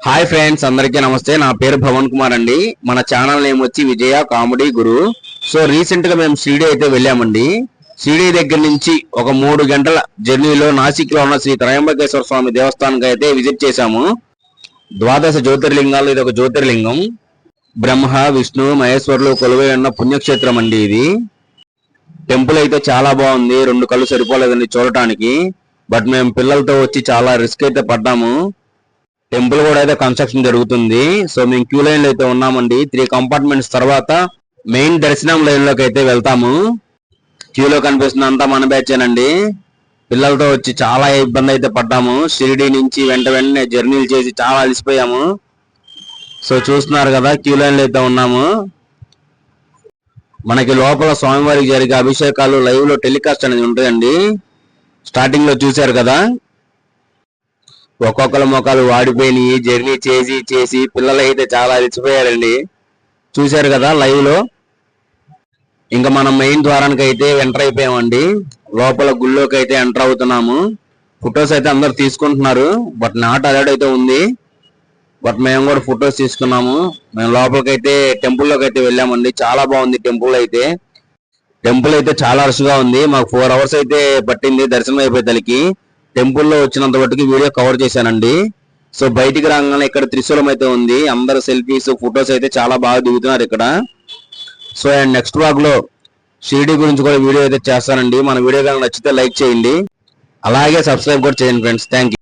Hi friends, అందరికీ నమస్తే. నా పేరు భవన్ కుమార్ అండి. మన ఛానల్ నేమ్ వచ్చి విజయ కామెడీ గురు. సో రీసెంట్ గా మేము షిరిడి అయితే వెళ్ళామండి. షిరిడి దగ్గర నుంచి ఒక 3 గంటల జర్నీలో నాసిక్ లో ఉన్న శ్రీ త్రయంబకేశ్వర స్వామి దేవస్థానానికి అయితే విజిట్ చేశాము. ద్వాదశ జ్యోతిర్లింగాలు ఇది ఒక జ్యోతిర్లింగం. బ్రహ్మ విష్ణు మహేశ్వరులు కొలువై ఉన్న పుణ్యక్షేత్రం అండి ఇది. టెంపుల్ అయితే చాలా బాగుంది. 2 కళ్ళు సరిపోలేదండి చూడటానికి. బట్ మేము పిల్లలతో వచ్చి చాలా రిస్క్ అయితే పడ్డాము. టెంపుల్ కూడా అయితే కన్స్ట్రక్షన్ జరుగుతుంది. సో మేము క్యూ లైన్ లో అయితే ఉన్నామండి. 3 కంపార్ట్మెంట్స్ తర్వాత మెయిన్ దర్శనం లైన్ లోకి అయితే వెళ్తాము. క్యూలో కనిపిస్తుంది అంతా మన బ్యాచేనండి. పిల్లలతో వచ్చి చాలా ఇబ్బంది అయితే పడ్డాము. షిరిడి నుంచి వెంటనే జర్నీలు చేసి చాలా అలసిపోయాము. సో చూస్తున్నారు కదా, క్యూ లైన్ లో అయితే ఉన్నాము. మనకి లోపల స్వామివారికి జరిగే అభిషేకాలు లైవ్ లో టెలికాస్ట్ అనేది ఉంటాయండి. స్టార్టింగ్ లో చూశారు కదా, ఒక్కొక్కరు మొక్కలు వాడిపోయినాయి. జర్నీ చేసి చేసి పిల్లలు అయితే చాలా అలసిపోయారండి. చూశారు కదా లైవ్ లో. ఇంకా మనం మెయిన్ ద్వారానికి అయితే ఎంటర్ అయిపోయామండి. లోపల గుళ్ళోకి అయితే ఎంటర్ అవుతున్నాము. ఫొటోస్ అయితే అందరు తీసుకుంటున్నారు. బట్ నాట్ అలౌడ్ అయితే ఉంది. బట్ మేము కూడా ఫొటోస్ తీసుకున్నాము. మేము లోపలికి అయితే టెంపుల్లోకి అయితే వెళ్ళామండి. చాలా బాగుంది టెంపుల్ అయితే. టెంపుల్ అయితే చాలా రష్గా ఉంది. మాకు 4 hours అయితే పట్టింది దర్శనం అయిపోయేసరికి. టెంపుల్లో వచ్చినంత మట్టుకు వీడియో కవర్ చేశానండి. సో బయటికి రాగానే ఇక్కడ త్రిశూలం అయితే ఉంది. అందరు సెల్ఫీస్ ఫొటోస్ అయితే చాలా బాగా దిగుతున్నారు ఇక్కడ. సో అండ్ నెక్స్ట్ వ్లాగ్ లో షిరిడి గురించి కూడా వీడియో అయితే చేస్తానండి. మన వీడియో కనుక నచ్చితే లైక్ చేయండి, అలాగే సబ్స్క్రైబ్ కూడా చేయండి ఫ్రెండ్స్. Thank you.